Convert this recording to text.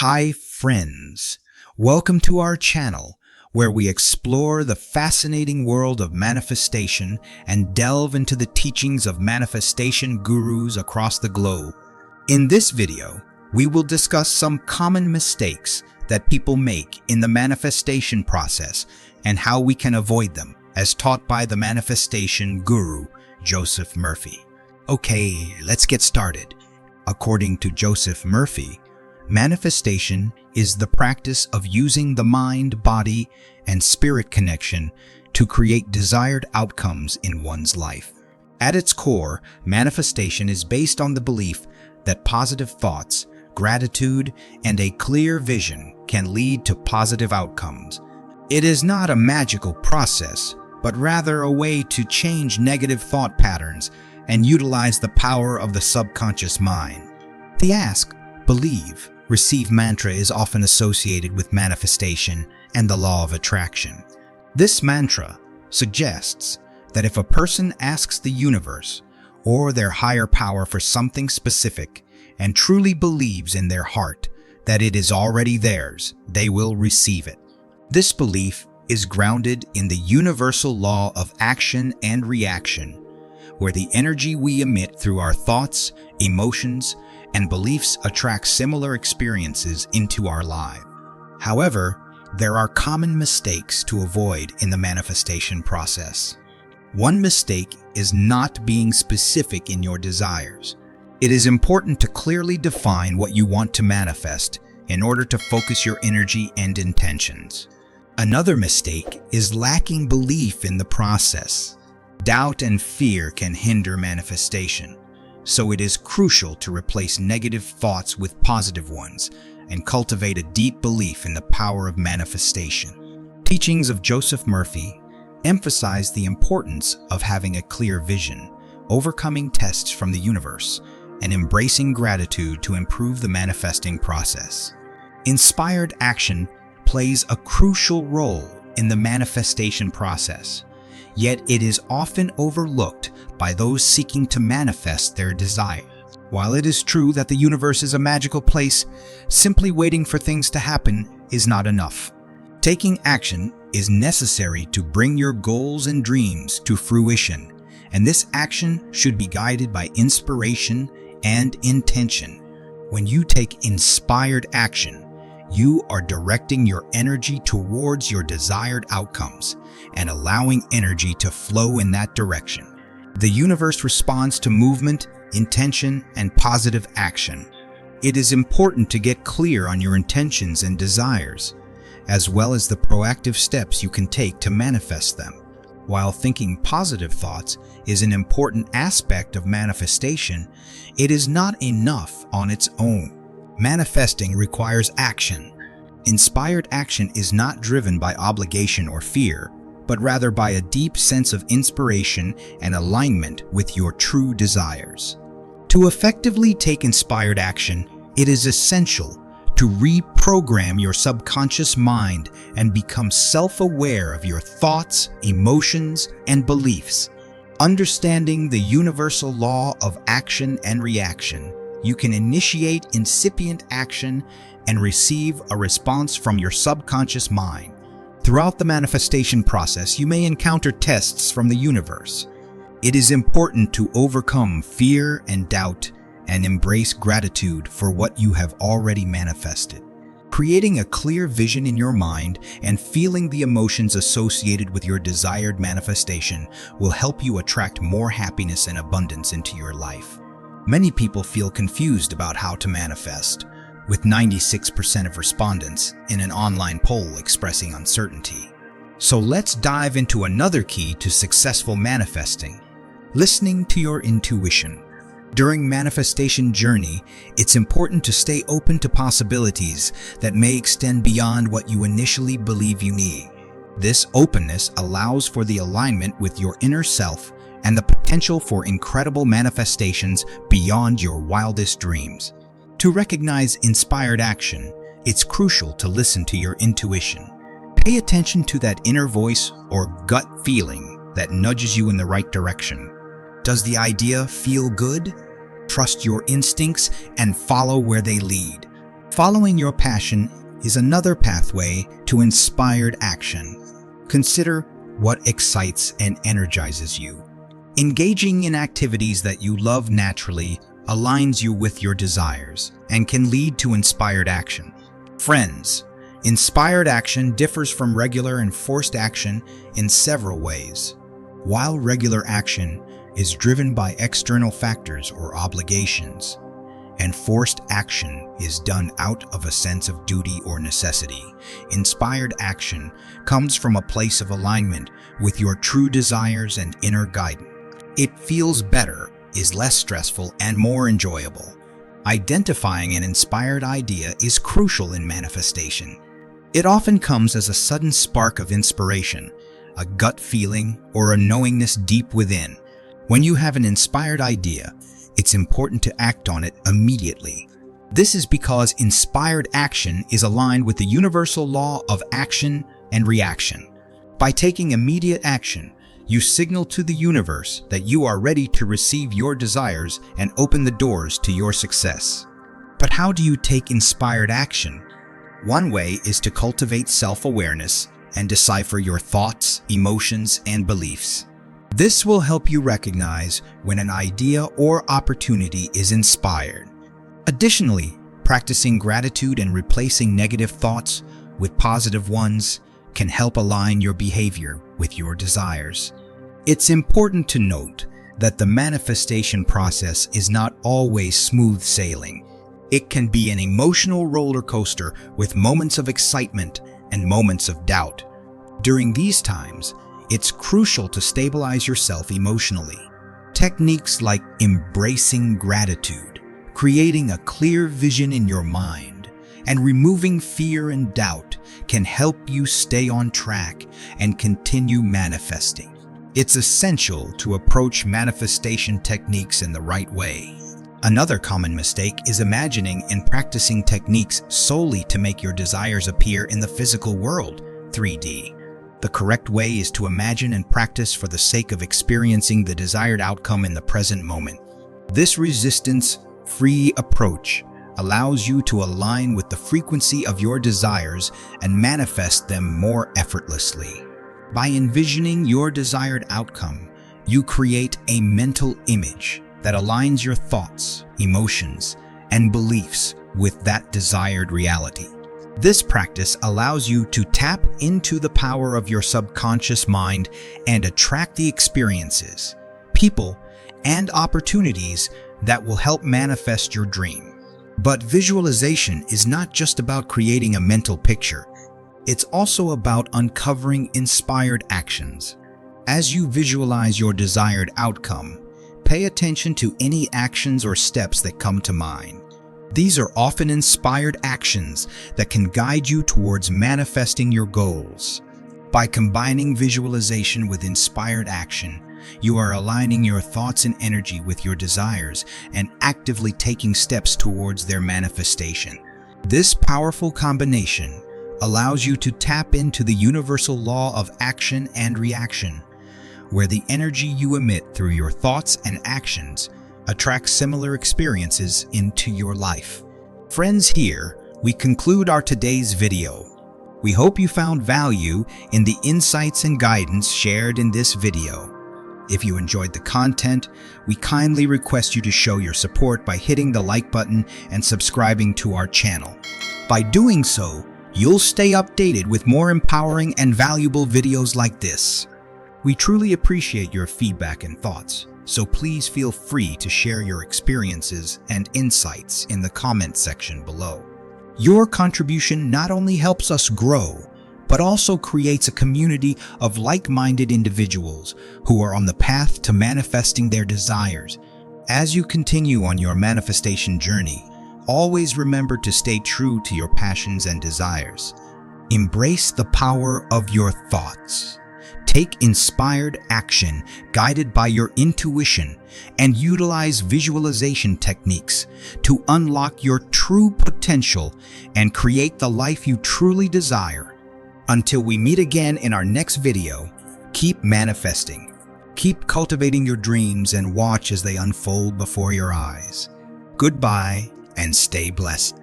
Hi friends, welcome to our channel where we explore the fascinating world of manifestation and delve into the teachings of manifestation gurus across the globe. In this video, we will discuss some common mistakes that people make in the manifestation process and how we can avoid them, as taught by the manifestation guru, Joseph Murphy. Okay, let's get started. According to Joseph Murphy, manifestation is the practice of using the mind, body, and spirit connection to create desired outcomes in one's life. At its core, manifestation is based on the belief that positive thoughts, gratitude, and a clear vision can lead to positive outcomes. It is not a magical process, but rather a way to change negative thought patterns and utilize the power of the subconscious mind. The ask, believe, receive mantra is often associated with manifestation and the law of attraction. This mantra suggests that if a person asks the universe or their higher power for something specific and truly believes in their heart that it is already theirs, they will receive it. This belief is grounded in the universal law of action and reaction, where the energy we emit through our thoughts, emotions, and beliefs attract similar experiences into our lives. However, there are common mistakes to avoid in the manifestation process. One mistake is not being specific in your desires. It is important to clearly define what you want to manifest in order to focus your energy and intentions. Another mistake is lacking belief in the process. Doubt and fear can hinder manifestation. So it is crucial to replace negative thoughts with positive ones and cultivate a deep belief in the power of manifestation. Teachings of Joseph Murphy emphasize the importance of having a clear vision, overcoming tests from the universe, and embracing gratitude to improve the manifesting process. Inspired action plays a crucial role in the manifestation process, yet it is often overlooked by those seeking to manifest their desire. While it is true that the universe is a magical place, simply waiting for things to happen is not enough. Taking action is necessary to bring your goals and dreams to fruition, and this action should be guided by inspiration and intention. When you take inspired action, you are directing your energy towards your desired outcomes and allowing energy to flow in that direction. The universe responds to movement, intention, and positive action. It is important to get clear on your intentions and desires, as well as the proactive steps you can take to manifest them. While thinking positive thoughts is an important aspect of manifestation, it is not enough on its own. Manifesting requires action. Inspired action is not driven by obligation or fear, but rather by a deep sense of inspiration and alignment with your true desires. To effectively take inspired action, it is essential to reprogram your subconscious mind and become self-aware of your thoughts, emotions, and beliefs. Understanding the universal law of action and reaction, you can initiate incipient action and receive a response from your subconscious mind. Throughout the manifestation process, you may encounter tests from the universe. It is important to overcome fear and doubt and embrace gratitude for what you have already manifested. Creating a clear vision in your mind and feeling the emotions associated with your desired manifestation will help you attract more happiness and abundance into your life. Many people feel confused about how to manifest, with 96% of respondents in an online poll expressing uncertainty. So let's dive into another key to successful manifesting: listening to your intuition. During manifestation journey, it's important to stay open to possibilities that may extend beyond what you initially believe you need. This openness allows for the alignment with your inner self and the potential for incredible manifestations beyond your wildest dreams. To recognize inspired action, it's crucial to listen to your intuition. Pay attention to that inner voice or gut feeling that nudges you in the right direction. Does the idea feel good? Trust your instincts and follow where they lead. Following your passion is another pathway to inspired action. Consider what excites and energizes you. Engaging in activities that you love naturally aligns you with your desires and can lead to inspired action. Friends, inspired action differs from regular and forced action in several ways. While regular action is driven by external factors or obligations, and forced action is done out of a sense of duty or necessity, inspired action comes from a place of alignment with your true desires and inner guidance. It feels better, is less stressful, and more enjoyable. Identifying an inspired idea is crucial in manifestation. It often comes as a sudden spark of inspiration, a gut feeling, or a knowingness deep within. When you have an inspired idea, it's important to act on it immediately. This is because inspired action is aligned with the universal law of action and reaction. By taking immediate action, you signal to the universe that you are ready to receive your desires and open the doors to your success. But how do you take inspired action? One way is to cultivate self-awareness and decipher your thoughts, emotions, and beliefs. This will help you recognize when an idea or opportunity is inspired. Additionally, practicing gratitude and replacing negative thoughts with positive ones can help align your behavior with your desires. It's important to note that the manifestation process is not always smooth sailing. It can be an emotional roller coaster with moments of excitement and moments of doubt. During these times, it's crucial to stabilize yourself emotionally. Techniques like embracing gratitude, creating a clear vision in your mind, and removing fear and doubt can help you stay on track and continue manifesting. It's essential to approach manifestation techniques in the right way. Another common mistake is imagining and practicing techniques solely to make your desires appear in the physical world, 3D. The correct way is to imagine and practice for the sake of experiencing the desired outcome in the present moment. This resistance-free approach allows you to align with the frequency of your desires and manifest them more effortlessly. By envisioning your desired outcome, you create a mental image that aligns your thoughts, emotions, and beliefs with that desired reality. This practice allows you to tap into the power of your subconscious mind and attract the experiences, people, and opportunities that will help manifest your dream. But visualization is not just about creating a mental picture. It's also about uncovering inspired actions. As you visualize your desired outcome, pay attention to any actions or steps that come to mind. These are often inspired actions that can guide you towards manifesting your goals. By combining visualization with inspired action, you are aligning your thoughts and energy with your desires and actively taking steps towards their manifestation. This powerful combination allows you to tap into the universal law of action and reaction, where the energy you emit through your thoughts and actions attract similar experiences into your life. Friends, here we conclude our today's video. We hope you found value in the insights and guidance shared in this video. If you enjoyed the content, we kindly request you to show your support by hitting the like button and subscribing to our channel. By doing so, you'll stay updated with more empowering and valuable videos like this. We truly appreciate your feedback and thoughts, so please feel free to share your experiences and insights in the comment section below. Your contribution not only helps us grow, but also creates a community of like-minded individuals who are on the path to manifesting their desires. As you continue on your manifestation journey, always remember to stay true to your passions and desires. Embrace the power of your thoughts. Take inspired action guided by your intuition and utilize visualization techniques to unlock your true potential and create the life you truly desire. Until we meet again in our next video, keep manifesting. Keep cultivating your dreams and watch as they unfold before your eyes. Goodbye and stay blessed.